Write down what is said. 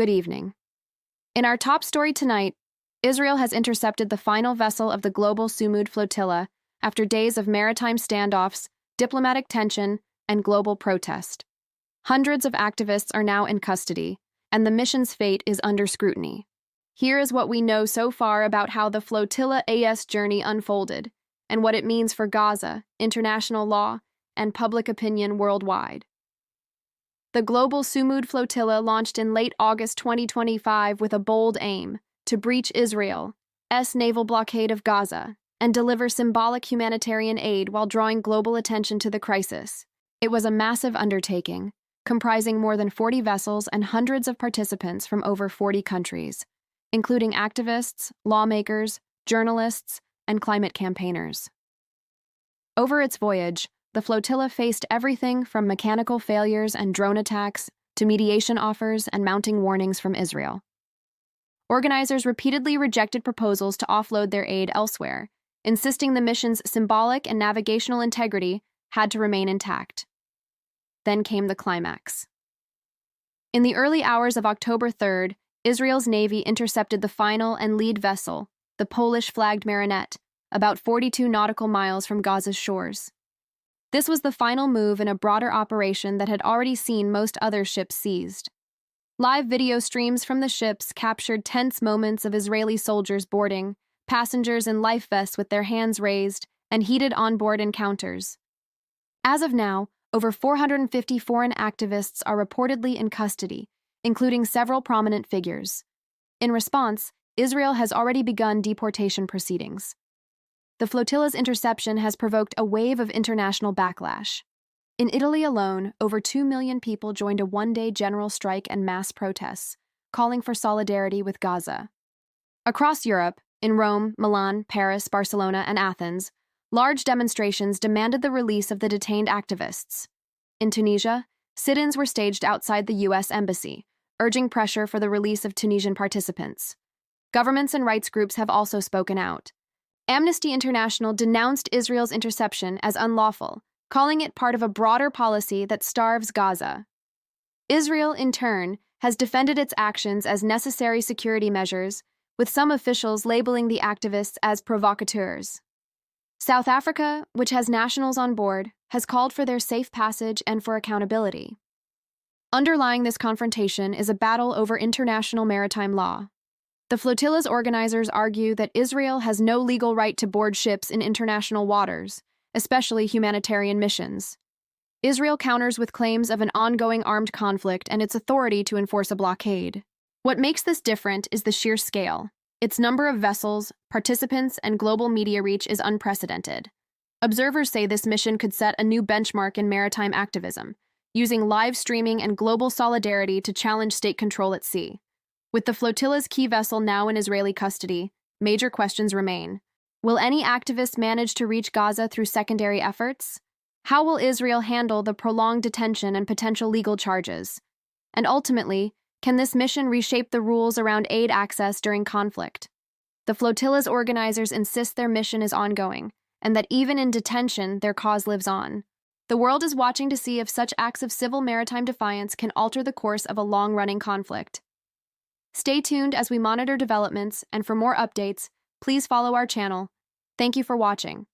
Good evening. In our top story tonight, Israel has intercepted the final vessel of the Global Sumud Flotilla after days of maritime standoffs, diplomatic tension, and global protest. Hundreds of activists are now in custody, and the mission's fate is under scrutiny. Here is what we know so far about how the flotilla's journey unfolded, and what it means for Gaza, international law, and public opinion worldwide. The Global Sumud Flotilla launched in late August 2025 with a bold aim to breach Israel's naval blockade of Gaza and deliver symbolic humanitarian aid while drawing global attention to the crisis. It was a massive undertaking, comprising more than 40 vessels and hundreds of participants from over 40 countries, including activists, lawmakers, journalists, and climate campaigners. Over its voyage, the flotilla faced everything from mechanical failures and drone attacks to mediation offers and mounting warnings from Israel. Organizers repeatedly rejected proposals to offload their aid elsewhere, insisting the mission's symbolic and navigational integrity had to remain intact. Then came the climax. In the early hours of October 3rd, Israel's Navy intercepted the final and lead vessel, the Polish-flagged Marinette, about 42 nautical miles from Gaza's shores. This was the final move in a broader operation that had already seen most other ships seized. Live video streams from the ships captured tense moments of Israeli soldiers boarding, passengers in life vests with their hands raised, and heated onboard encounters. As of now, over 450 foreign activists are reportedly in custody, including several prominent figures. In response, Israel has already begun deportation proceedings. The flotilla's interception has provoked a wave of international backlash. In Italy alone, over 2 million people joined a one-day general strike and mass protests, calling for solidarity with Gaza. Across Europe, in Rome, Milan, Paris, Barcelona, and Athens, large demonstrations demanded the release of the detained activists. In Tunisia, sit-ins were staged outside the U.S. Embassy, urging pressure for the release of Tunisian participants. Governments and rights groups have also spoken out. Amnesty International denounced Israel's interception as unlawful, calling it part of a broader policy that starves Gaza. Israel, in turn, has defended its actions as necessary security measures, with some officials labeling the activists as provocateurs. South Africa, which has nationals on board, has called for their safe passage and for accountability. Underlying this confrontation is a battle over international maritime law. The flotilla's organizers argue that Israel has no legal right to board ships in international waters, especially humanitarian missions. Israel counters with claims of an ongoing armed conflict and its authority to enforce a blockade. What makes this different is the sheer scale. Its number of vessels, participants, and global media reach is unprecedented. Observers say this mission could set a new benchmark in maritime activism, using live streaming and global solidarity to challenge state control at sea. With the flotilla's key vessel now in Israeli custody, major questions remain. Will any activists manage to reach Gaza through secondary efforts? How will Israel handle the prolonged detention and potential legal charges? And ultimately, can this mission reshape the rules around aid access during conflict? The flotilla's organizers insist their mission is ongoing, and that even in detention, their cause lives on. The world is watching to see if such acts of civil maritime defiance can alter the course of a long-running conflict. Stay tuned as we monitor developments, and for more updates, please follow our channel. Thank you for watching.